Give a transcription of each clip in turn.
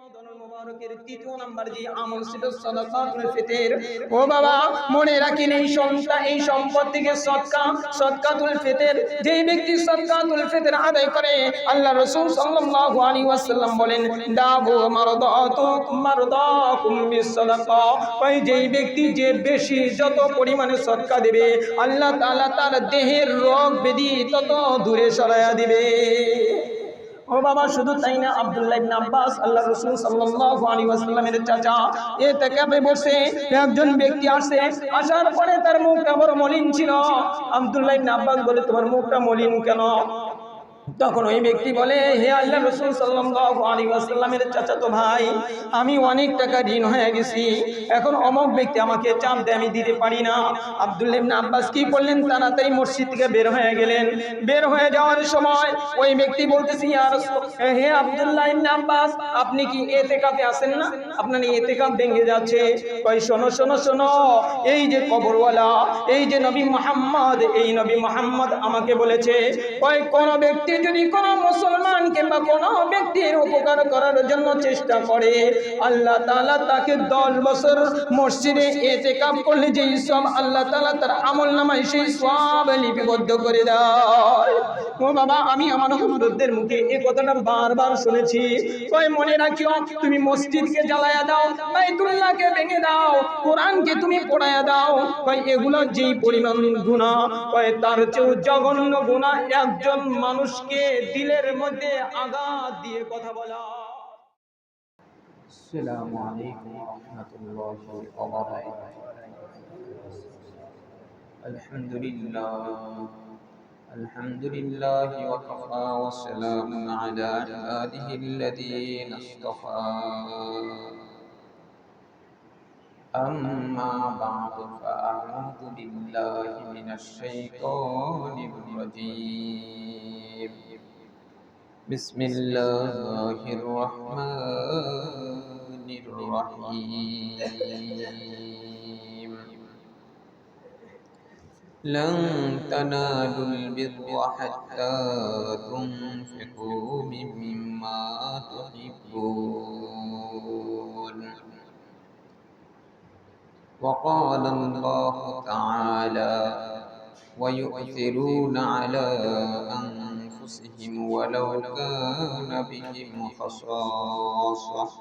রমাদানুল মুবারকের তৃতীয় নাম্বার যে আমল সেটা সাদাকাতুল ফিতর। ও বাবা মনে রাখেন এই সম্পদ থেকে সদকাতুল ফিতর, যেই ব্যক্তি সদকাতুল ফিতর আদায় করে আল্লাহ রাসূল সাল্লাল্লাহু আলাইহি ওয়াসাল্লাম বলেন দাবু মারদাকুম বিসসাদাকা। ওই যেই ব্যক্তি যে বেশি যত পরিমাণে সদকা দেবে আল্লাহ তাআলা তার দেহের রোগ ব্যাধি তত দূরে সরায়া দিবে। ও বাবা শুধু তাই না, আব্দুল্লাহ ইবনে আব্বাস আল্লাহ রাসূল সাল্লাল্লাহু আলাইহি ওয়াসাল্লামের চাচা ইতিকাফে বসে একজন ব্যক্তি আসে, আসার পরে তার মুখটা বড় মলিন ছিল। আব্দুল্লাহ ইবনে আব্বাস বলে তোমার মুখটা মলিন কেন? তখন ওই ব্যক্তি বলে হে আল্লাহর রাসূল সাল্লাল্লাহু আলাইহি ওয়াসাল্লামের চাচাতো ভাই, আমি অনেক টাকা ঋণ হয়ে গেছি, এখন অমুক ব্যক্তি আমাকে চাপ দেয়, আমি দিতে পারি না। আব্দুল্লাহ ইবনে আব্বাস কি করলেন, তাড়াতাড়ি মসজিদ থেকে বের হয়ে গেলেন। বের হয়ে যাওয়ার সময় ওই ব্যক্তি বলতেছি ইয়া রাসূল, হে আব্দুল্লাহ ইবনে আব্বাস আপনি কি ইতিকাফে আছেন না? আপনার ইতিকাফ ভেঙে যাচ্ছে। কই শোনো শোনো শোনো, এই যে কবরওয়ালা, এই যে নবী মুহাম্মদ, এই নবী মুহাম্মদ আমাকে বলেছে কই কোন ব্যক্তি যদি কোন মুসলমান কিংবা কোন ব্যক্তির উপকার করার জন্য চেষ্টা করে আল্লাহ তাআলা তাকে 10 বছর মসজিদে ইতিকাফ করলে যে সব আল্লাহ তাআলা তার আমলনামায় সেই সওয়াব লিপিবদ্ধ করে দেয়। ও বাবা আমি আমার হুজুরদের মুখে এই কথাটা বারবার শুনেছি। কই মনে রাখিও, তুমি মসজিদকে জ্বালায়া দাও, বাইতুল্লাহকে ভেঙে দাও, কোরআনকে তুমি পোড়ায়া দাও, কই এগুলো যেই পরিমাণ গুনাহ, কই তার চেয়ে জঘন্য গুনাহ একজন মানুষকে দিলের মধ্যে আঘাত দিয়ে কথা বলা। আসসালামু আলাইকুম ওয়া রাহমাতুল্লাহি ওয়া বারাকাতুহু। আলহামদুলিল্লাহি ওয়া কাফা ওয়া সালামুন আলা ইবাদিহিল্লাযীনা ইসতাফা। আম্মা বা'দু ফাআউযু বিল্লাহি মিনাশ শাইতানির রাজীম। বিসমিল্লাহির রহমানির রহিম। لن تنالوا البر حتى تنفقوا مما تحبون. وقال الله تعالى ويؤثرون على أنفسهم ولو كان بهم خصاصة.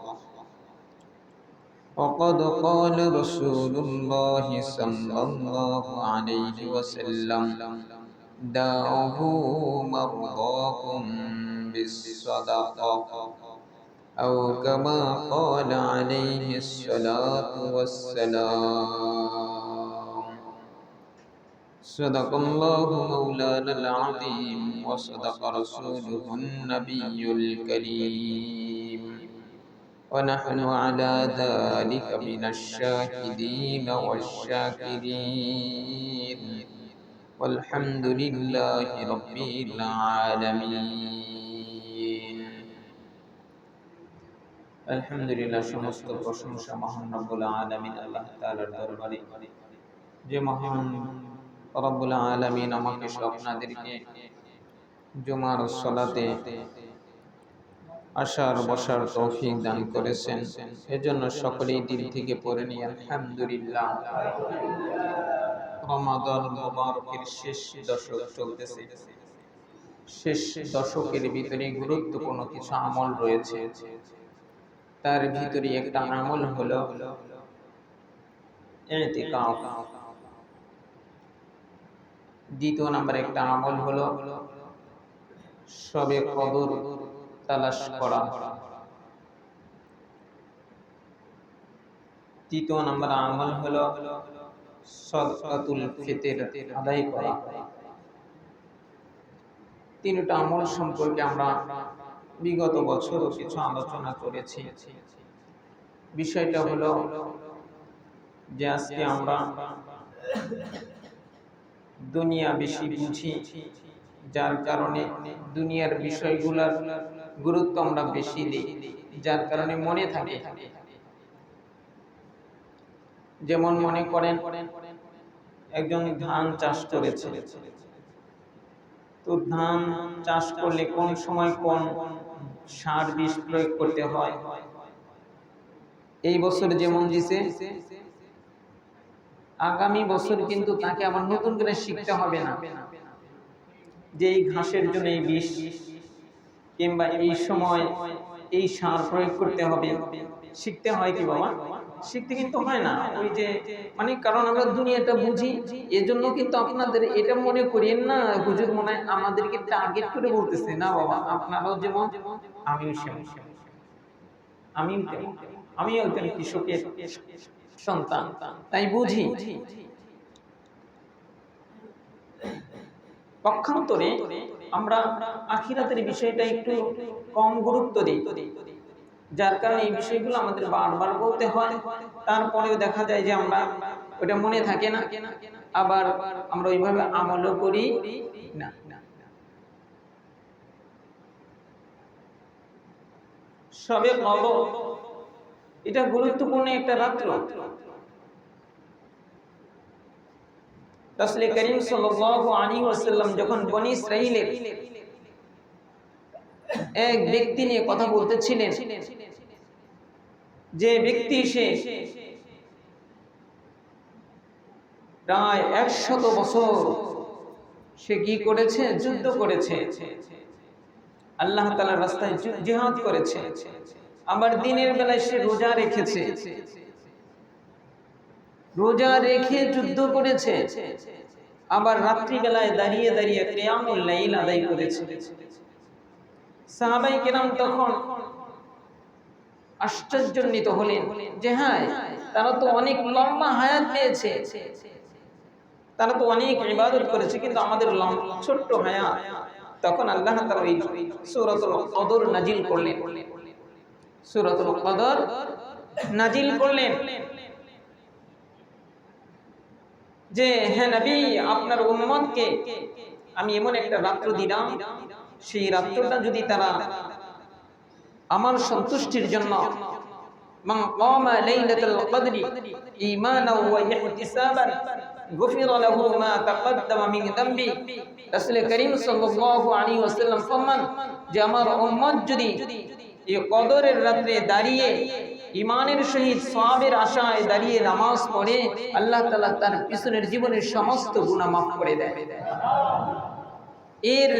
وقد قال رسول الله صلى الله عليه وسلم داعوا مرضاكم بالصدقة أو كما قال عليه الصلاة والسلام. صدق الله مولانا العظيم وصدق رسوله النبي الكريم ونحن على ذلك من الشاهدين والشاكرين والحمد لله رب العالمين. আলহামদুলিল্লাহ, সমস্ত প্রশংসা মহান রব্বুল আলামিন আল্লাহ তাআলার দরবারে, যে মহান রব্বুল আলামিন আমাকে আপনাদেরকে জুমার সালাতে আসার বসার তৌফিক দান করেছেন, এজন্য সকলেই দিল থেকে পড়ে নিয়ে আলহামদুলিল্লাহ। রমাদান মুবারকের শেষ দশক চলতেছে। শেষ দশকের ভিতরে গুরুত্বপূর্ণ কিছু আমল রয়েছে। তার ভিতরে একটা আমল হলো ইতিকাফ। দ্বিতীয় নাম্বার একটা আমল হলো শবে কদর তালাশ করা। তৃতীয় নাম্বার আমল হলো সাদকাতুল ফিতর আদায় করা। তিনটা আমল সম্পর্কে আমরা বিগত বছরও কিছু আলোচনা করেছি। বিষয়টা হলো যে আজকে আমরা দুনিয়া বেশি বুঝি, যার কারণে দুনিয়ার বিষয়গুলোর গুরুত্ব আমরা বেশি দিই, যার কারণে মনে থাকে। যেমন মনে করেন একজন ধান চাষ করেছে, তো ধান চাষ করলে কোন সময় কোন সার বিষ প্রয়োগ করতে হয় এই বছর যেমন দিছে আগামী বছর কিন্তু তাকে আবার নতুন করে শিখতে হবে না যে এই ঘাসের জন্য এই বিষ কিংবা এই সময় এই সার প্রয়োগ করতে হবে। শিখতে হয় কি বাবা? শিখতে কিন্তু হয় না। ওই যে মানে কারণ আমরা দুনিয়াটা বুঝি, এজন্য কিন্তু আপনাদের এটা মনে করিয়েন না হুজুর মনে হয় আমাদেরকে টার্গেট করে বলতেছে। না বাবা, আপনারাও যেমন আমিও সেমন, আমিও একজন কৃষকের সন্তান, তাই বুঝি। পক্ষান্তরে আমরা আখিরাতের বিষয়টা একটু কম গুরুত্ব দিই, যার কারণে এই বিষয়গুলো আমাদের বারবার বলতে হয়। তারপরেও দেখা যায় যে আমরা ওটা মনে থাকে না, আবার আমরা ওইভাবে আমলও করি না। সবে কদর এটা গুরুত্বপূর্ণ একটা রাত্র। রাসূল করিম সাল্লাল্লাহু আলাইহি ওয়াসাল্লাম যখন বনী ইসরাঈলের এক ব্যক্তি নিয়ে কথা বলতেছিলেন, যে ব্যক্তি সে প্রায় 100 বছর সে কি করেছে? যুদ্ধ করেছে, আল্লাহ তাআলার রাস্তায় জিহাদ করেছে, আবার দিনের বেলায় সে রোজা রেখেছে, রোজা রেখে যুদ্ধ করেছে, আবার রাত্রি বেলায় দাঁড়িয়ে দাঁড়িয়ে কিয়ামুল লাইল আদায় করেছে। সাহাবায়ে কেরাম তখন আশ্চর্যান্বিত হলেন যে হ্যাঁ, তারা তো অনেক লম্বা হায়াত পেয়েছে, তারা তো অনেক ইবাদত করেছে, কিন্তু আমাদের ছোট্ট হায়াত। তখন আল্লাহ তাআলা এই সূরাতুল কদর নাজিল করলেন, সূরাতুল কদর নাজিল করলেন যে হে নবী, আপনার উম্মতকে আমি এমন একটা রাত্র দিলাম, সেই রাত্রটা যদি তারা আমার সন্তুষ্টির জন্য মান কামা লাইলাতুল কদরি ঈমানাও ওয়া ইহতিসাবান গুফিরা লাহু মা তাকদ্দামা মিন যামবি। রাসূল করিম সাল্লাল্লাহু আলাইহি ওয়াসাল্লাম ফরমান যে আমার উম্মত যদি এই কদরের রাতে দাঁড়িয়ে ঈমানের সহিত সওয়াবের আশায় দাঁড়িয়ে নামাজ পড়ে, আল্লাহ তাআলা তার পিছনের জীবনের সমস্ত গুনাহ মাফ করে দেয়। এর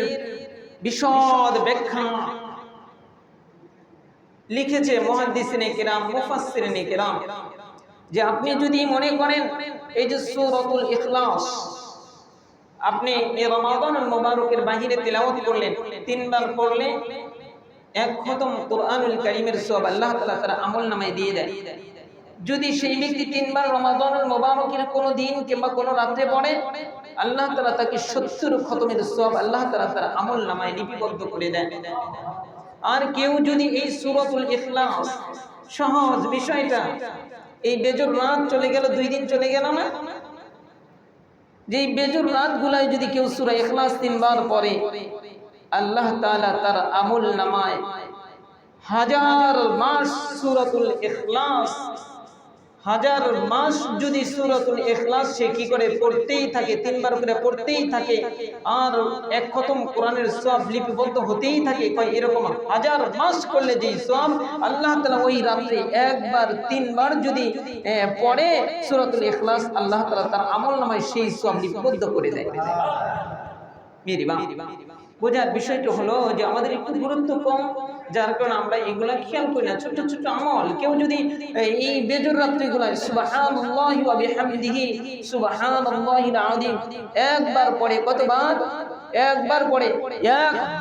বিশদ ব্যাখ্যা লিখেছে মুহাদ্দিসিনে কিরাম, মুফাসসিরিনে কিরাম, যে আপনি যদি মনে করেন এই যে সূরাতুল ইখলাস আপনি এই রমাদানুল মুবারকের বাহিরে তিলাওয়াত করলেন, 3 বার পড়লে এক খতম কুরআনুল কারীমের সওয়াব আল্লাহ তাআলা তার আমলনামায় দিয়ে দেয়। যদি সেই ব্যক্তি 3 বার রমাদানুল মুবারকের কোনো দিন কিংবা কোনো রাতে পড়ে, আল্লাহ তাআলা তাকে 70 খতমের সওয়াব আল্লাহ তাআলা তার আমলনামায় লিপিবদ্ধ করে দেন। আর কেউ যদি এই সূরাতুল ইখলাস সহজ বিষয়টা, এই বেজর রাত চলে গেল, 2 দিন চলে গেল না, যে বেজর রাতগুলায় যদি কেউ সূরা ইখলাস 3 বার পড়ে, আল্লাহ তাআলা তার আমলনামায় 1000 মাস সূরাতুল ইখলাস, 1000 মাস যদি সূরাতুল ইখলাস সে কি করে পড়তেই থাকে, 3 বার করে পড়তেই থাকে, আর এক খতম কোরআনের সওয়াব লিপিবদ্ধ হতেই থাকে, কয় এরকম 1000 মাস করলে যে সওয়াব আল্লাহ তাআলা ওই রাতে একবার 3 বার যদি পড়ে সূরাতুল ইখলাস, আল্লাহ তাআলা তার আমলনামায় সেই সওয়াব লিপিবদ্ধ করে দেয়। মেরি বাপ, বোঝার বিষয়টা হলো যে আমাদের একটু গুরুত্ব কম, যার কারণে আমরা এগুলা খেয়াল করি না। ছোট ছোট আমল কেউ যদি এই বেজর রাত্রিগুলা সুবহানাল্লাহি ওয়া বিহামদিহি সুবহানাল্লাহিল আযীম একবার পড়ে, কতবার? একবার পড়ে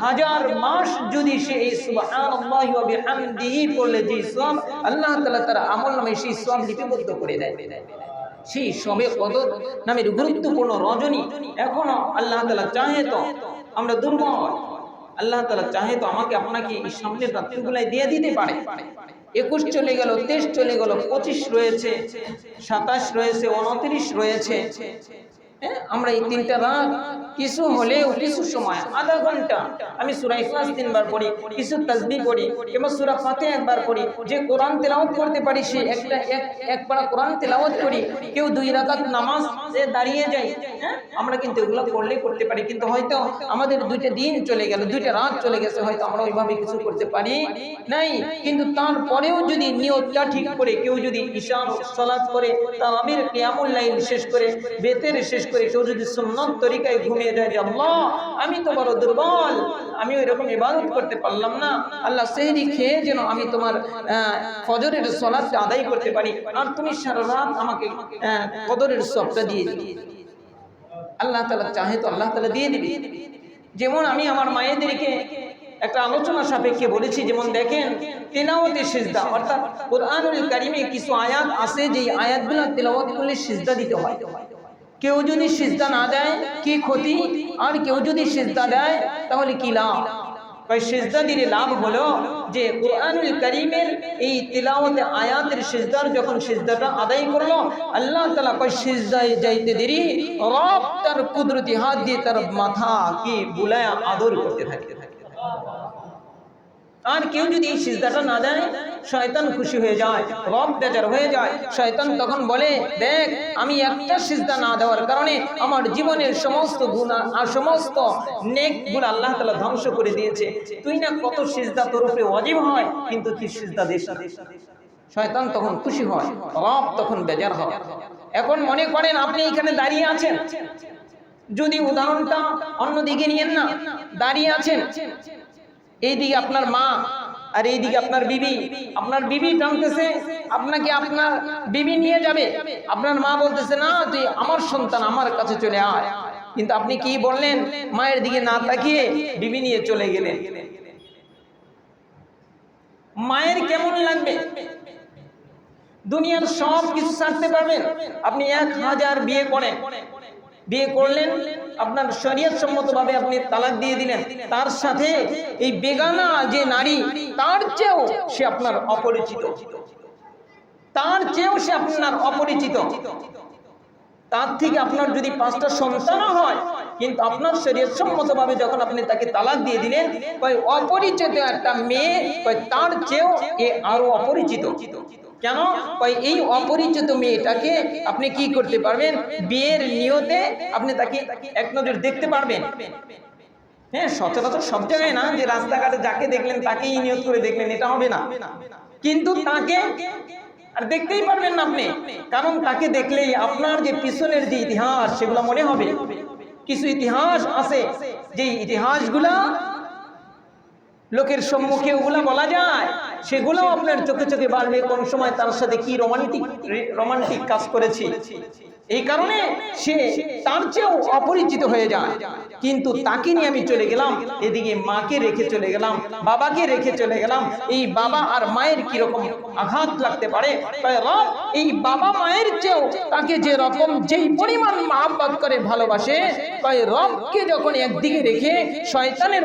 1000 মাস যদি সে এই সুবহানাল্লাহি ওয়া বিহামদিহি পড়লে যে সওয়াব আল্লাহ তাআলা তার আমলনামায় সেই সওয়াব লিপিবদ্ধ করে দেয়। সেই শবে কদর নামের গুরুত্বপূর্ণ রজনী এখনো আল্লাহ তাআলা চাহে তো আমরা দুর্বল, আল্লাহ তাআলা চাহে তো আমাকে আপনাকে এই সামনের রাত্রিগুলাই দিয়ে দিতে পারে। 21 চলে গেল, 23 চলে গেল, 25 রয়েছে, 27 রয়েছে, 29 রয়েছে, হ্যাঁ, আমরা এই 3টা রাত কিছু হলেও কিছু সময় আধা ঘন্টা আমি সূরা ইখলাস 3 বার পড়ি, কিছু তাসবিহ পড়ি, কিংবা সূরা ফাতিহা একবার পড়ি, যে কোরআন তেলাওয়াত করতে পারি সে এক পারা কোরআন তেলাওয়াত করি, কেউ 2 রাকাত নামাজে দাঁড়িয়ে যায়। হ্যাঁ, আমরা কিন্তু এগুলো করতে পারি, কিন্তু হয়তো আমাদের 2টা দিন চলে গেল, 2টা রাত চলে গেছে, হয়তো আমরা ওইভাবে কিছু করতে পারি নাই। কিন্তু তারপরেও যদি নিয়তটা ঠিক করে কেউ যদি ইশার সালাত করে, তারাবির কিয়ামুল লাইল শেষ করে, বেতের শেষ করে কেউ যদি সুন্নত তরিকায় ঘুমিয়ে যায় যে আল্লাহ আমি তো বড় দুর্বল, আমি ওইরকম ইবাদত করতে পারলাম না, আল্লাহ সেহরি খেয়ে যেন আমি তোমার ফজরের সালাতটা আদায় করতে পারি, আর তুমি সারা রাত আমাকে কদরের সবটা দিয়ে দিবে। আল্লাহ তাআলা চাহে তো আল্লাহ তাআলা দিয়ে দিবে। যেমন আমি আমার মায়েদেরকে একটা আলোচনা সাপেক্ষে বলেছি, যেমন দেখেন তেলাওয়াতে সিজদা, অর্থাৎ কোরআনুল কারীমে কিছু আয়াত আছে যে আয়াতগুলো তেলাওয়াত করলে সিজদা দিতে হয়। কেউ যদি সিজদা না দেয় কি ক্ষতি, আর কেউ যদি সিজদা দেয় তাহলে কি লাভ? ভাই সিজদা দিলে লাভ হলো যে কোরআনুল কারীমের এই তিলাওয়াতে আয়াতের সিজদার যখন সিজদাটা আদায় করলো, আল্লাহ তাআলা কয় সিজদায় যাইতে দেরি রব তার কুদরতি হাত দিয়ে তার মাথা কি বুলায়া আদর করতে থাকে। আর কেউ যদি এই সিজদাটা না দেয় শয়তান খুশি হয়ে যায়, রব বেজার হয়ে যায়। শয়তান তখন বলে দেখ আমি একটা সিজদা না দেওয়ার কারণে আমার জীবনের সমস্ত গুনাহ আর সমস্ত নেকগুলো আল্লাহ তাআলা ধ্বংস করে দিয়েছে, তুই না কত সিজদা তোর উপরে ওয়াজিব হয় কিন্তু তুই সিজদা দিস না। শয়তান তখন খুশি হয়, রব তখন বেজার হয়। এখন মনে করেন আপনি এখানে দাঁড়িয়ে আছেন, যদি উদাহরণটা অন্যদিকে নিয়েন না, দাঁড়িয়ে আছেন, এইদিকে আপনার মা আর এইদিকে আপনার বিবি, আপনার বিবি টানতেছে আপনাকে, আপনার বিবি নিয়ে যাবে, আপনার মা বলতেছে না তুই আমার সন্তান আমার কাছে চলে আয়, কিন্তু আপনি কি বললেন? মায়ের দিকে না তাকিয়ে বিবি নিয়ে চলে গেলেন। মায়ের কেমন লাগবে? দুনিয়ার সব কিছু ছাড়তে পারবেন, আপনি 1000 বিয়ে করেন, বিয়ে করলেন, আপনার শরীয়ত সম্মতভাবে আপনি তালাক দিয়ে দিলেন, তার সাথে এই বেগানা যে নারী তার চেয়েও সে আপনার অপরিচিত, তার চেয়েও সে আপনার অপরিচিত, তার থেকে আপনার যদি 5টা সন্তানও হয়, কিন্তু আপনার শরীয়ত সম্মতভাবে যখন আপনি তাকে তালাক দিয়ে দিলেন, ওই অপরিচিত একটা মেয়ে তার চেয়েও এ আরো অপরিচিত। কেন? এই অপরিচিত মেয়েটাকে আপনি কি করতে পারবেন? বিয়ের নিয়তে আপনি তাকে এক নজর দেখতে পারবেন। হ্যাঁ, সচরাচর সব জায়গায় না যে রাস্তাঘাটে যাকে দেখলেন তাকেই নিয়ত করে দেখলেন, এটা হবে না, কিন্তু তাকে আর দেখতেই পারবেন না আপনি, কারণ তাকে দেখলেই আপনার যে পিছনের যে ইতিহাস সেগুলো মনে হবে। কিছু ইতিহাস আছে যে ইতিহাসগুলা লোকের সম্মুখে ওগুলা বলা যায়, সেগুলো আপনার চোখে চোখে বাড়বে কোন সময় তার সাথে কি রোমান্টিক কাজ করেছি, এই কারণে সে তার চেয়েও অপরিচিত হয়ে যায়। কিন্তু তাকে নিয়ে আমি চলে গেলাম, এদিকে মাকে রেখে চলে গেলাম, বাবাকে রেখে চলে গেলাম, এই বাবা আর মায়ের কিরকম আঘাত লাগতে পারে। রব এই বাবা মায়ের চেয়েও তাকে যে রকম যেই পরিমাণ মহব্বত করে ভালোবাসে, তাই রবকে যখন একদিকে রেখে শয়তানের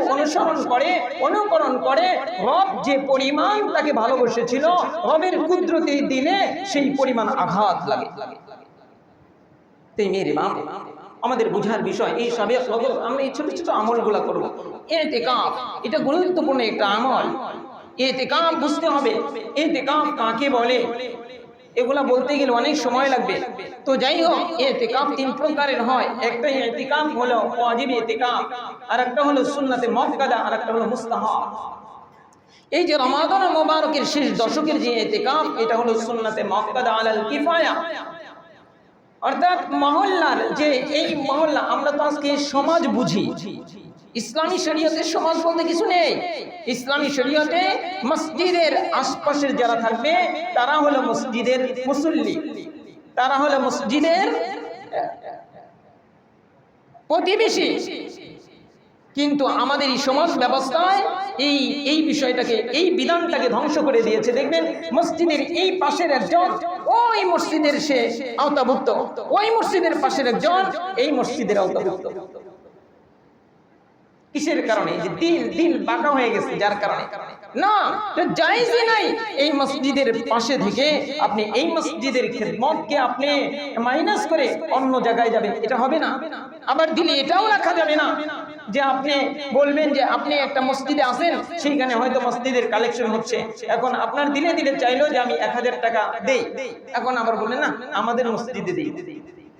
অনুকরণ করে, রব যে পরিমাণ তাকে ভালোবেসেছিল, রবের কুদরতি দিলে সেই পরিমাণ আঘাত লাগে। আমাদের বুঝার বিষয় এই সবে আমরা এই ছোট ছোট আমলগুলো করব। ইতিকাফ এটা গুরুত্বপূর্ণ একটা আমল, ইতিকাফ বুঝতে হবে। ইতিকাফ কাকে বলে এগুলা বলতে গেলে অনেক সময় লাগবে। তো যাই হোক, ইতিকাফ 3 প্রকারের হয়। একটা ইতিকাফ হলো ওয়াজিব ইতিকাফ, আর একটা হলো সুন্নাতে মুআক্কাদা, আর একটা হলো মুস্তাহাব। এই যে রমাদান মুবারকের শেষ দশকের যে ইতিকাফ, এটা হলো সুন্নাতে মুআক্কাদা আলাল কিফায়া, অর্থাৎ মহল্লার যে এই মহল্লা, আমরা তো আজকে সমাজ বুঝি, ইসলামী শরীয়তের সমাজ বলতে কিছু নেই। ইসলামী শরীয়তে মসজিদের আশপাশের যারা থাকবে তারা হলো মসজিদের মুসল্লি, তারা হলো মসজিদের প্রতিবেশী। কিন্তু আমাদের এই সমাজ ব্যবস্থায় এই বিষয়টাকে, এই বিধানটাকে ধ্বংস করে দিয়েছে। দেখবেন মসজিদের এই পাশের একজন ওই মসজিদের সে আওতাভুক্ত, ওই মসজিদের পাশের একজন এই মসজিদের আওতাভুক্ত। কিসের কারণে? যে দিল বাঁকা হয়ে গেছে, যার কারণে না, এটা জায়েজই নাই। এই মসজিদের পাশে থেকে আপনি এই মসজিদের খিদমতকে আপনি মাইনাস করে অন্য জায়গায় যাবেন, এটা হবে না। আবার দিলে এটাও রাখা যাবে না যে আপনি বলবেন যে আপনি একটা মসজিদে আসেন, সেইখানে হয়তো মসজিদের কালেকশন হচ্ছে, এখন আপনার দিলে চাইলো যে আমি 1000 টাকা দেই, এখন আবার বললেন না আমাদের মসজিদে দেই,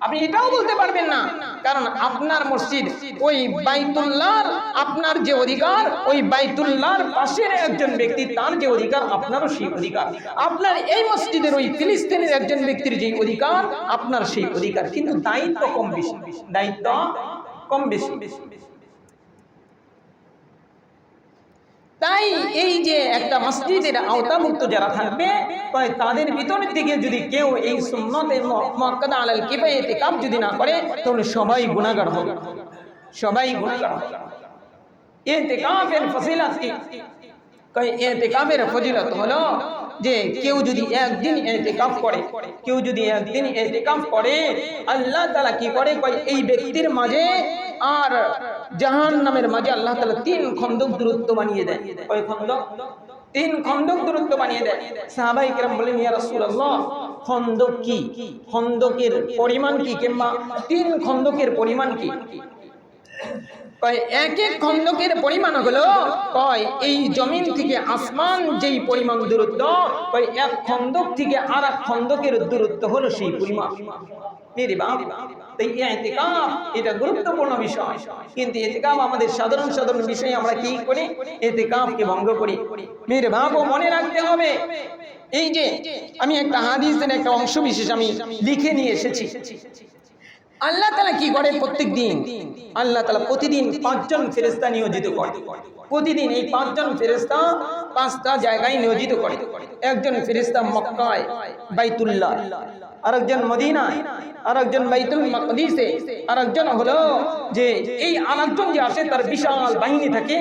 আপনি এটাও বলতে পারবেন না। কারণ আপনার মসজিদ ওই বাইতুল্লাহর আপনার যে অধিকার, ওই বাইতুল্লাহর পাশের একজন ব্যক্তি তার যে অধিকার, আপনারও সেই অধিকার। আপনার এই মসজিদের ওই ফিলিস্তিনের একজন ব্যক্তির যে অধিকার, আপনার সেই অধিকার, কিন্তু দায়িত্ব কম বেশি, দায়িত্ব কম বেশি। তাই এই যে একটা মসজিদের আওতাভুক্ত যারা থাকবে, তাদের ভিতর থেকে যদি কেউ এই সুন্নতে মুআক্কাদা আলাল কিফায়া ইতিকাফ যদি না করে, তাহলে সবাই গুনাহগার হবে, সবাই গুনাহগার হবে। ইতিকাফের ফজিলত কি? ইতিকাফের ফজিলত হলো যে কেউ যদি একদিন ইতিকাফ করে, কেউ যদি একদিন ইতিকাফ করে, আল্লাহ তাআলা কি করে, এই ব্যক্তির মাঝে আর জাহান্নামের মাঝে আল্লাহ তাআলা 3 খন্দক দূরত্ব বানিয়ে দেয়। কয় খন্দক? 3 খন্দক দূরত্ব বানিয়ে দেয়। সাহাবায়ে কেরাম বলেন, ইয়া রাসূলুল্লাহ, খন্দক কি? খন্দকের পরিমাণ কি? কিংবা 3 খন্দকের পরিমাণ কি? এক এক খন্দকের পরিমাণ হলো, এই জমিন থেকে আসমান যেই পরিমাণ দূরত্ব, এক খন্দক থেকে আর এক খন্দকের দূরত্ব হলো সেই পরিমাণ। মেরে বাপ, তাই ইতিকাফ এটা গুরুত্বপূর্ণ বিষয়, কিন্তু ইতিকাফ আমাদের সাধারণ বিষয়ে আমরা কি করি? ইতিকাফকে ভঙ্গ করি। মেরে বাপ, মনে রাখতে হবে, এই যে আমি একটা হাদিসের একটা অংশ বিশেষ আমি লিখে নিয়ে এসেছি। আল্লাহ তাআলা কি করে? প্রত্যেক দিন আল্লাহ তাআলা প্রতিদিন 5 জন ফেরেশতা নিয়োজিত করে। প্রতিদিন এই 5 জন ফেরেশতা 5টা জায়গায় নিয়োজিত করে। একজন ফেরেশতা মক্কায় বাইতুল্লাহ, আরেকজন মদিনায়, আরেকজন বাইতুল মাকদিসে, আরেকজন হলো যে এই আরেকজন যে আসে তার বিশাল বাহিনী থাকে,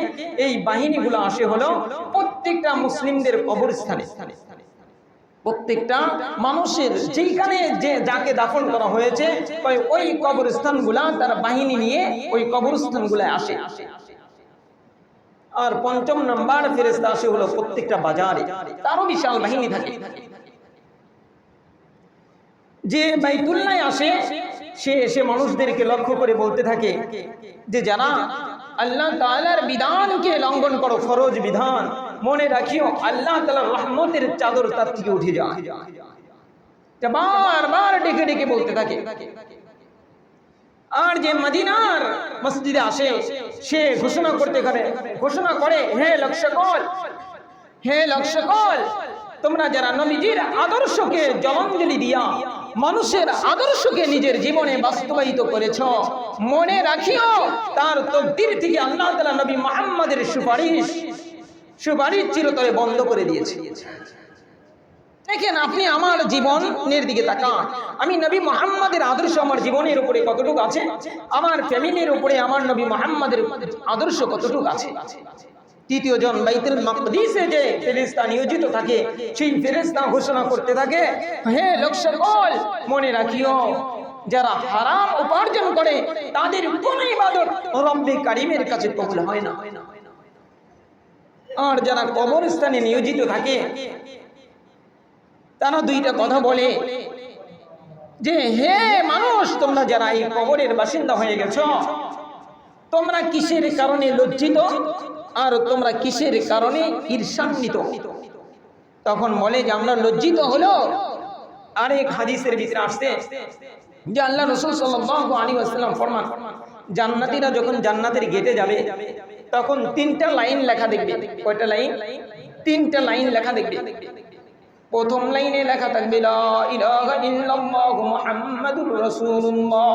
এই বাহিনীগুলো আসে হলো প্রত্যেকটা মুসলিমদের কবরস্থানে। প্রত্যেকটা মানুষের যেখানে যে যাকে দাফন করা হয়েছে, ওই কবরস্থানগুলা তার বাহিনী নিয়ে ওই কবরস্থানগুলায় আসে। আর 5ম নাম্বার ফেরেশতা আসে হলো প্রত্যেকটা বাজারে, তারও বিশাল বাহিনী থাকে। যে বাইতুল্লাহ আসে, সে এসে মানুষদেরকে লক্ষ্য করে বলতে থাকে যে যারা আল্লাহ তাআলার বিধানকে লঙ্ঘন করো, ফরজ বিধান, মনে রাখিও আল্লাহ তাআলার রহমতের চাদর তার থেকে উঠে যায়। বারবার ডেকে ডেকে বলতে থাকে। আর যে মদিনার মসজিদে আসে, সে ঘোষণা করে, হে লোক সকল, তোমরা যারা নবীজির আদর্শকে জলাঞ্জলি দিয়া মানুষের আদর্শকে নিজের জীবনে বাস্তবায়িত করেছ, মনে রাখিও তার তকদির থেকে আল্লাহ তাআলা নবী মুহাম্মাদের সুপারিশ চিরতরে বন্ধ করে দিয়েছে। দেখেন, আপনি আমার জীবনের দিকে তাকান, আমি নবী মুহাম্মাদের আদর্শ আমার জীবনের উপরে কতটুকু আছে, আমার ফ্যামিলির উপরে আমার নবী মুহাম্মাদের আদর্শ কতটুকু আছে। তৃতীয় জন বাইতুল মাকদিসে যে ফেরেশতা নিয়োজিত থাকে, সেই ফেরেশতা ঘোষণা করতে থাকে, হে লোক সকল, মনে রাখিও যারা হারাম উপার্জন করে তাদের কোনো ইবাদত রব্বে কারীমের কাছে কবুল হয় না। আর যারা কবরস্থানে নিয়োজিত থাকে, তারা 2টা কথা বলে যে হে মানুষ, তোমরা যারা এই কবরের বাসিন্দা হয়ে গেছো, তোমরা কিসের কারণে লজ্জিত আর তোমরা কিসের কারণে ঈর্ষান্বিত? তখন বলে যে আমরা লজ্জিত হলো। আরেক হাদিসের ভিতরে আসছে যে আল্লাহ রাসূল সাল্লাল্লাহু আলাইহি ওয়াসাল্লাম ফরমান, জান্নাতীরা যখন জান্নাতের গেটে যাবে, তখন 3টা লাইন লেখা দেখবে। কয়টা লাইন? 3টা লাইন লেখা দেখবে। প্রথম লাইনে লেখা থাকবে লা ইলাহা ইল্লাল্লাহু মুহাম্মাদুর রাসূলুল্লাহ,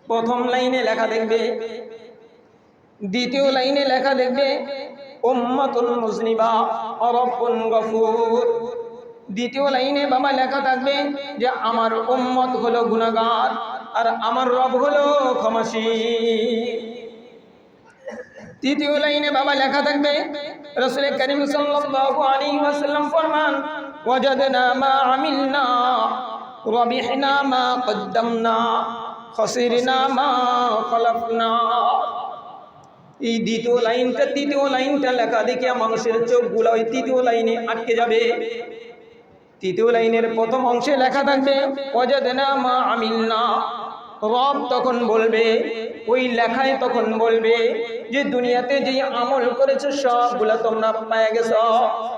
প্রথম লাইনে লেখা দেখবে। দ্বিতীয় লাইনে লেখা দেখবে উম্মাতুন মুজনিবা রাব্বুন গফুর। দ্বিতীয় লাইনে বাবা লেখা থাকবে যে আমার উম্মত হলো গুনাহগার আর আমার রব হলো ক্ষমাশীল। তৃতীয় লাইনে বাবা লেখা থাকবে রাসূল করিম সাল্লাল্লাহু আলাইহি ওয়াসাল্লাম ফরমান, ওয়াজাদনা মা আমিলনা রাবিহনা মা কদ্দামনা খাসিরনা মা খালাফনা। এই দ্বিতীয় লাইনটা তৃতীয় লাইনটা লেখা দেখিয়া মানুষের চোখগুলো ওই তৃতীয় লাইনে আটকে যাবে। তৃতীয় লাইনের প্রথম অংশে লেখা থাকবে ওয়াজাদনা মা আমিলনা। রব তখন বলবে, ওই লেখায় তখন বলবে যে দুনিয়াতে যে আমল করেছে সবগুলা তোমরা পেয়ে গেছো।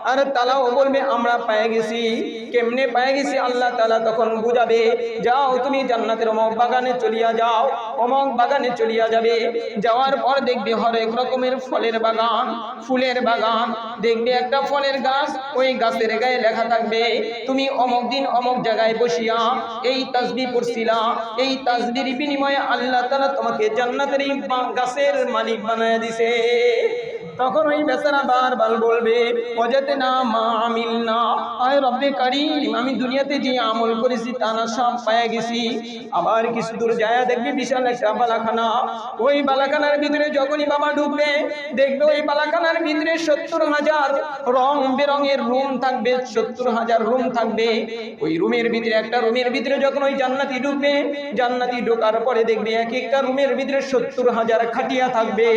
আর তালাও বলবে আমরা পেয়ে গেছি। কেমনে পেয়ে গেছি আল্লাহ তাআলা তখন বুঝাবে, যাও তুমি জান্নাতের অমুক বাগানে চলিয়া যাও। অমুক বাগানে চলিয়া যাবে, যাওয়ার পর দেখবে হরেক রকমের ফলের বাগান, ফুলের বাগান, দেখবে একটা ফলের গাছ, ওই গাছের গায়ে লেখা থাকবে তুমি অমুক দিন অমুক জায়গায় বসিয়া এই তাসবিহ পড়ছিলা, এই তাসবির বিনিময়ে আল্লাহ তাআলা তোমাকে জান্নাতের এই গাছের মালিক বানায় দিছে। তখন ওই বেচারা বারবার বলবে ওয়াজাদনা মা আমিলনা, আয় রব্বে কারীম আমি দুনিয়াতে যে আমল করেছি তা না সব পেয়ে গেছি। আবার কিছু দূর যায় দেখবে বিশাল একটা বালাখানা। ওই বালাখানার ভিতরে যখনই বাবা ঢুকবে দেখবে ওই বালাখানার ভিতরে 70,000 রং বেরঙের রুম থাকবে, 70,000 রুম থাকবে। ওই রুমের ভিতরে একটা রুমের ভিতরে যখন ওই জান্নাতি ঢুকবে, জান্নাতি ঢোকার পরে দেখবে এক একটা রুমের ভিতরে 70,000 খাটিয়া থাকবে।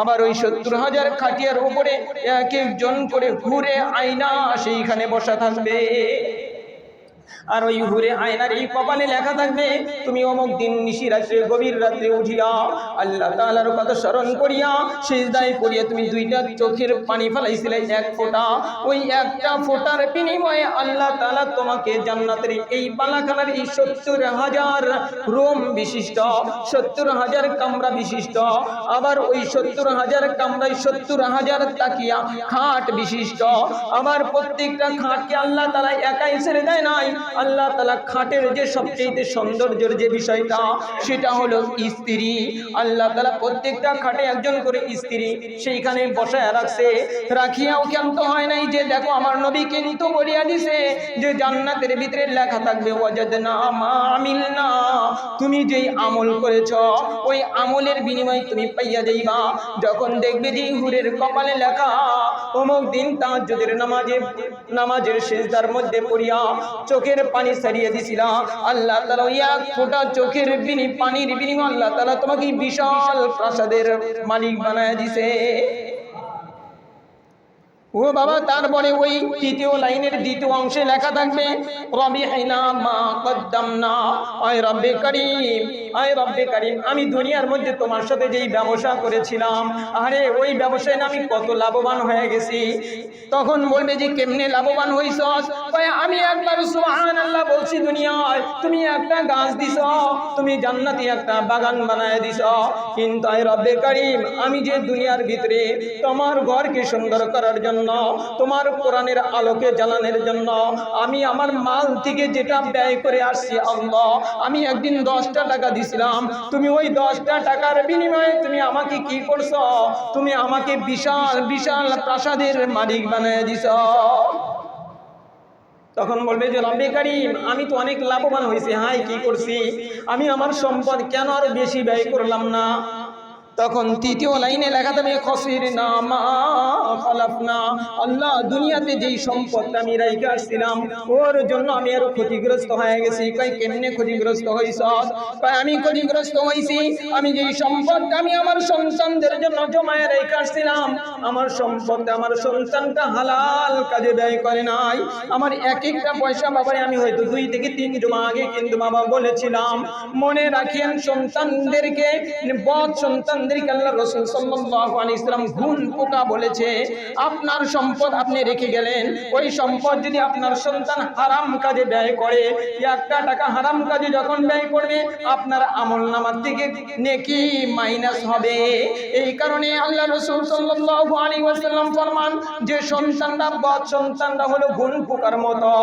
আবার ওই 70,000 খাটিয়ার উপরে এক একজন করে ঘুরে আয়না সেইখানে বসা থাকবে। আর ওই হুরে আয়নার এই কপালে লেখা থাকবে তুমি অমুক দিন নিশি রাত্রে গভীর রাত্রে উঠিয়া আল্লাহ তাআলার কথা স্মরণ করিয়া সিজদায় পড়িয়া তুমি দুইটা চোখের পানি ফেলাইছিলে এক ফোঁটা। ওই একটা ফোঁটার বিনিময়ে আল্লাহ তাআলা তোমাকে জান্নাতের এই বালাখানার এই 70,000 রুম বিশিষ্ট, 70,000 কামরা বিশিষ্ট, আবার ওই 70,000 কামরায় 70,000 তাকিয়া খাট বিশিষ্ট। আবার প্রত্যেকটা খাটকে আল্লাহ তাআলা একাই ছেড়ে দেয় নাই। আল্লাহ তাআলা খাটের যে সবচেয়ে সৌন্দর্যের যে বিষয়টা সেটা হলো স্ত্রী। আল্লাহ তাআলা প্রত্যেকটা খাটে একজন করে স্ত্রী সেইখানে বসায় রাখছে। রাখিয়াও ক্ষান্ত হয় নাই যে দেখো আমার নবী কিন্তু বলিয়া দিছে যে জান্নাতের ভিতরে লেখা থাকবে ওয়াজাদনা মা আমিলনা, তুমি যেই আমল করেছো ওই আমলের বিনিময়ে তুমি পাইয়া যাইবা। যখন দেখবে যে হুরের কপালে লেখা অমুক দিন তাহাজ্জুদের নামাজের সিজদার মধ্যে পড়িয়া চোখের পানি ছাড়িয়ে দিছিলা, আল্লাহ তাআলা এক ফোঁটা চোখের পানির বিনিময়ে আল্লাহ তাআলা তোমাকে বিশাল প্রাসাদের মালিক বানায় দিছে। ও বাবা, তারপরে ওই তৃতীয় লাইনের দ্বিতীয় অংশে লেখা থাকবে রবিহিনা মা কদ্দামনা, আয় রব্বে কারীম, আয় রব্বে কারীম আমি দুনিয়ার মধ্যে তোমার সাথে যেই ব্যবসা করেছিলাম, আরে ওই ব্যবসায় আমি কত লাভবান হয়ে গেছি। তখন বলবে যে কেমনে লাভবান হইছস? কয় আমি একবার সুবহানাল্লাহ বলছি দুনিয়ায়, তুমি একটা গাছ দিছ, তুমি জান্নাতি একটা বাগান বানায় দিছ। কিন্তু আয় রব্বে কারীম আমি যে দুনিয়ার ভিতরে তোমার ঘরকে সুন্দর করার জন্য, তোমার কোরআনের আলোকে জ্বালানোর জন্য আমি আমার মাল থেকে যেটা ব্যয় করে আসছি আল্লাহ, আমি একদিন 10টা টাকা দিছিলাম, তুমি ওই 10টা টাকার বিনিময়ে তুমি আমাকে কি করছো? তুমি আমাকে বিশাল বিশাল প্রাসাদের মালিক বানায় দিছ। তখন বলবে যে রব্বে কারীম আমি তো অনেক লাভবান হয়েছি, হাই কি করছি আমি আমার সম্পদ কেন আরো বেশি ব্যয় করলাম না? তখন তৃতীয় লাইনে লেখা থাকবে খসিরনা মা খালাফনা, আল্লাহ দুনিয়াতে যেই সম্পদটা আমি রাইখে আসছিলাম ওর জন্য আমি আরো ক্ষতিগ্রস্ত হয়ে গেছি। কই কেমনে ক্ষতিগ্রস্ত হইছ? কই আমি ক্ষতিগ্রস্ত হইছি আমি যেই সম্পদটা আমি আমার সন্তানদের জন্য জমায়ে রাইখে আসছিলাম, আমার সম্পদটা আমার সন্তানটা হালাল কাজে ব্যয় করে নাই। আমার এক একটা পয়সা বাবারে আমি হয়তো 2 থেকে 3 জমা আগে কিন্তু বাবা বলেছিলাম মনে রাখিয়েন সন্তানদেরকে, বদ সন্তান আল্লাহ রাসূল সাল্লাল্লাহু আলাইহি ওয়াসাল্লাম ঘুণ পোকা বলেছে। আপনার সম্পদ আপনি রেখে গেলেন, ওই সম্পদ যদি আপনার সন্তান হারাম কাজে ব্যয় করে, 1টা টাকা হারাম কাজে যখন ব্যয় করবে আপনার আমলনামার থেকে নেকি মাইনাস হবে। এই কারণে আল্লাহ রাসূল সাল্লাল্লাহু আলাইহি ওয়াসাল্লাম ফরমান যে সন্তানরা বদ সন্তানরা হলো ঘুণ পোকার মতো।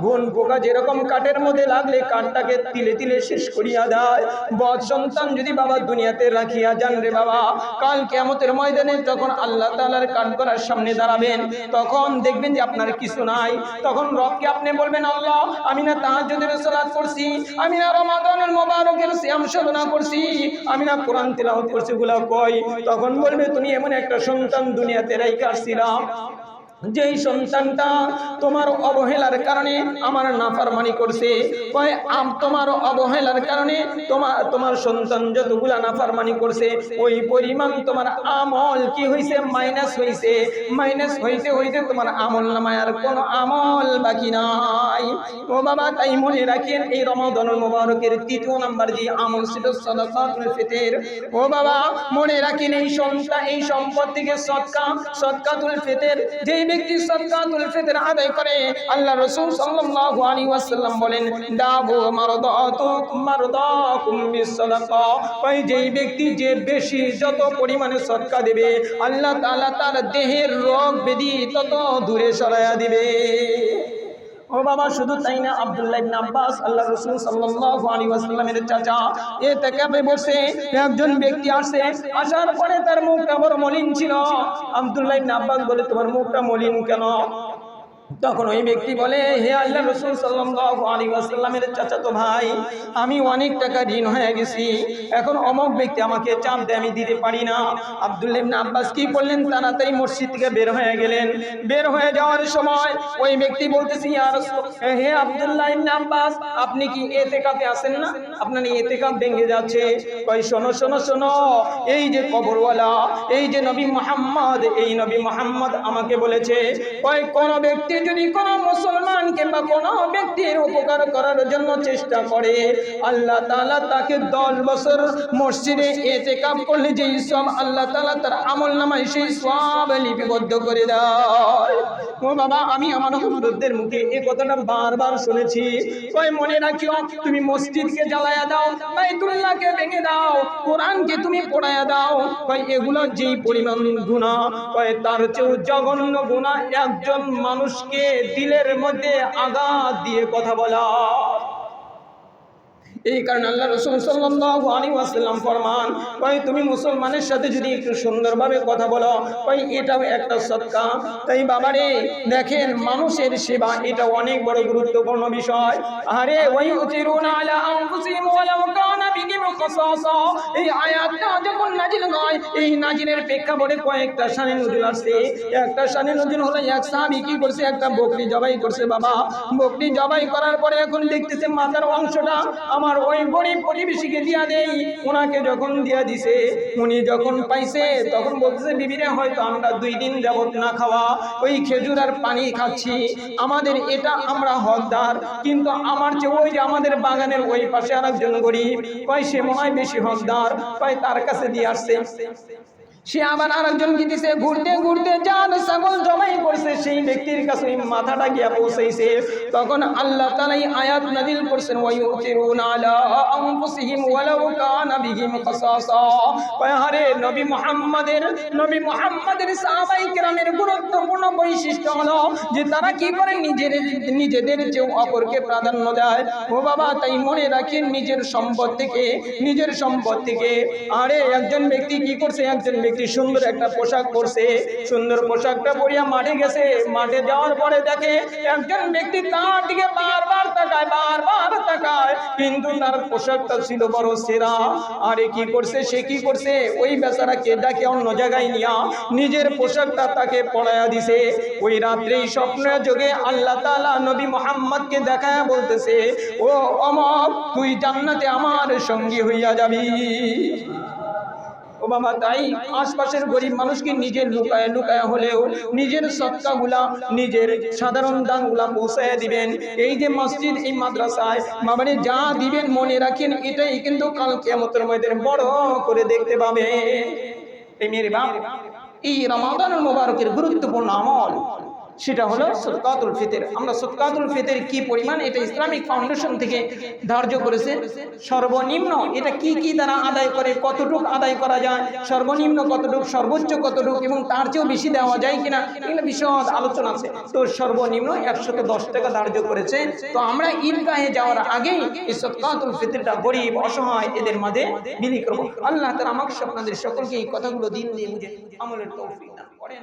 ঘুণ পোকা যেরকম কাঠের মধ্যে লাগলে কাঠটাকে তিলে তিলে শেষ করিয়া দেয়, বদ সন্তান যদি বাবা দুনিয়াতে রাখিয়া যান রে বাবা, কাল কিয়ামতের ময়দানে যখন আল্লাহ তাআলার কাঠগড়ার সামনে দাঁড়াবেন তখন দেখবেন যে আপনার কিছু নাই। তখন রবকে আপনি বলবেন আল্লাহ আমি না তাহাজ্জুদের সালাত করছি, আমি না রমাদানুল মুবারকের সিয়াম সাধনা করছি, আমি না কোরআন তিলাওয়াত করছি, গুলা কই? তখন বলবে তুমি এমন একটা সন্তান দুনিয়াতে রাইখা আসছিলাম যেই সন্তানটা তোমার অবহেলার কারণে আমার নাফরমানি করছে, কয় তোমার অবহেলার কারণে তোমার সন্তান যতগুলা নাফরমানি করছে ওই পরিমাণ তোমার আমল কি হইছে, মাইনাস হইছে। মাইনাস হইতে হইতে তোমার আমল নামায় আর কোনো আমল বাকি নাই। ও বাবা, তাই মনে রাখেন এই রমাদানুল মুবারকের তৃতীয় নাম্বার যে আমল ছিল সাদাকাতুল ফিতর। ও বাবা, মনে রাখেন এই সম্পদ থেকে সদকাতুল ফিতর, যেই ব্যক্তি সদকাতুল ফিতর আদায় করে, আল্লাহ রাসূল সাল্লাল্লাহু আলাইহি ওয়াসাল্লাম বলেন, দাবু মারদাকুম বিসসাদাকা। ওই যেই ব্যক্তি যে বেশি যত পরিমাণে সদকা দেবে, আল্লাহ তাআলা তার দেহের রোগ ব্যাধি তত দূরে সরাইয়া দিবে। ও বাবা, শুধু তাই না, আব্দুল্লাহ ইবনে আব্বাস আল্লাহ রাসূল সাল্লাল্লাহু আলাইহি ওয়াসাল্লামের চাচা ইতিকাফে বসে একজন ব্যক্তি আসে, আসার পরে তার মুখটা বড় মলিন ছিল। আব্দুল্লাহ ইবনে আব্বাস বলে, তোমার মুখটা মলিন কেন? তখন ওই ব্যক্তি বলে, হে আল্লাহ রাসূল সাল্লাল্লাহু আলাইহি ওয়াসাল্লামের চাচাতো ভাই, আমি অনেক টাকা ঋণ হয়ে গেছি, এখন অমুক ব্যক্তি আমাকে চাপ দেয়, আমি দিতে পারি না। আব্দুল্লাহ ইবনে আব্বাস কি করলেন, তাড়াতাড়ি মসজিদ থেকে বের হয়ে গেলেন। বের হয়ে যাওয়ার সময় ওই ব্যক্তি বলতেছি, হে আব্দুল্লাহ ইবনে আব্বাস, আপনি কি ইতিকাফে আছেন না? আপনার ইতিকাফ ভেঙে যাচ্ছে। কই, শোনো শোনো শোনো, এই যে কবরওয়ালা, এই যে নবী মুহাম্মদ, এই নবী মুহাম্মদ আমাকে বলেছে, কই কোন ব্যক্তি যদি কোন মুসলমান কিংবা কোন ব্যক্তির উপকার করার জন্য চেষ্টা করে, আল্লাহ তাআলা তাকে 10 বছর মসজিদে ইতিকাফ করলে যে সব আল্লাহ তাআলা তার আমলনামায় সেই সওয়াব লিপিবদ্ধ করে দেয়। ও বাবা, আমি আমার হুজুরদের মুখে এই কথাটা বারবার শুনেছি। কই, মনে রাখিও, তুমি মসজিদকে জ্বালায়া দাও, বাইতুল্লাহকে ভেঙে দাও, কোরআনকে তুমি পোড়ায়া দাও, কই এগুলো যেই পরিমাণ গুনাহ, কই তার চেয়েও জঘন্য গুনাহ একজন মানুষকে দিলের মধ্যে আঘাত দিয়ে কথা বলা। এই কারণে আল্লাহ রাসূল সাল্লাল্লাহু আলাইহি ওয়াসাল্লাম ফরমান, কই তুমি মুসলমানের সাথে যদি একটু সুন্দরভাবে কথা বলো, কই এটাও একটা সদকা। তাই বাবারে, দেখেন মানুষের সেবা এটা অনেক বড় গুরুত্বপূর্ণ বিষয়। আরে ওই উতিরুনা আলা আনফুসিহিম ওয়ালাউ কানা বিহিম খাসাসা, এই আয়াতটা যখন নাজিল হয়, এই নাজিলের প্রেক্ষাপটে কয়েকটা শানে নজুল আসছে। একটা শানে নজুল হলো, এক সাহাবী কি করছে, একটা বকরি জবাই করছে। বাবা, বকরি জবাই করার পরে এখন দেখতেছে মাথার অংশটা আমার ওই গরিব প্রতিবেশীকে দিয়া দেই। ওনাকে যখন দিয়া দিছে, উনি যখন পাইছে তখন বলতেছে, বিবিরে হয়তো আমরা 2 দিন যাবত না খাওয়া ওই খেজুর আর পানি খাচ্ছি, আমাদের এটা আমরা হকদার, কিন্তু আমার চেয়ে ওই যে আমাদের বাগানের ওই পাশে আরেকজন গরিব, কয় সে মনে হয় বেশি হকদার, কয় তার কাছে দিয়ে আসছে। সে আবার আরেকজনকে দিছে। ঘুরতে ঘুরতে যার ছাগল জবাই করছে সেই ব্যক্তির কাছে মাথাটা গিয়া পৌঁছাইছে। তখন আল্লাহ তাআলা আয়াত নাযিল করছেন, ওয়ায়ুতিরুনা আলা আনফুসিহিম ওয়ালাউ কানা বিহিম খাসাসা। আরে নবী মুহাম্মাদের সাহাবায়ে কেরামের গুরুত্বপূর্ণ বৈশিষ্ট্য হলো যে তারা কি করে, নিজেদের চেয়ে অপরকে প্রাধান্য দেয়। ও বাবা, তাই মনে রাখেন নিজের সম্পদ থেকে আরে একজন ব্যক্তি কি করছে, একজন ব্যক্তি সুন্দর একটা পোশাক পরছে, সুন্দর পোশাকটা পরিয়া মাঠে গেছে। মাঠে যাওয়ার পরে দেখে একজন ব্যক্তি তার দিকে বারবার তাকায়, কিন্তু তার পোশাকটা ছিল বড় সেরা। আরে কি করছে, সে কি করছে, ওই বেচারাকে ডাকে অন্য জায়গায় নিয়া নিজের পোশাকটা তাকে পরাইয়া দিছে। ওই রাত্রেই স্বপ্নের যোগে আল্লাহ তাআলা নবী মুহাম্মদকে দেখায় বলতেছে, ও অমর, তুই জান্নাতে আমার সঙ্গী হইয়া যাবি। ও বাবা, তাই আশপাশের গরিব মানুষকে নিজের লুকায় হলেও নিজের সদকাগুলা, নিজের সাধারণ দানগুলা পৌঁছায় দিবেন। এই যে মসজিদ, এই মাদ্রাসায় বাবারে যা দিবেন, মনে রাখেন এটাই কিন্তু কাল কিয়ামতের ময়দানে বড় করে দেখতে পাবে। এই মেরে বাপ, এই রমাদানুল মুবারকের গুরুত্বপূর্ণ আমল সেটা হলো সদকাতুল ফিতর। আমরা সদকাতুল ফিতর কি পরিমাণ, এটা ইসলামিক ফাউন্ডেশন থেকে ধার্য করেছে। সর্বনিম্ন এটা কি কি দ্বারা আদায় করে, কতটুক আদায় করা যায়, সর্বনিম্ন কতটুক, সর্বোচ্চ কতটুক, এবং তার চেয়েও বেশি দেওয়া যায় কিনা, এগুলো বিশদ আলোচনা আছে। তো সর্বনিম্ন 110 টাকা ধার্য করেছে। তো আমরা ঈদগাহে যাওয়ার আগেই এই সদকাতুল ফিতরটা গরিব অসহায় এদের মাঝে বিলি করব। আল্লাহ তাআলা আমাকে আপনাদের সকলকে এই কথাগুলো দিন দিয়ে বুঝে আমলের তৌফিক দান করেন।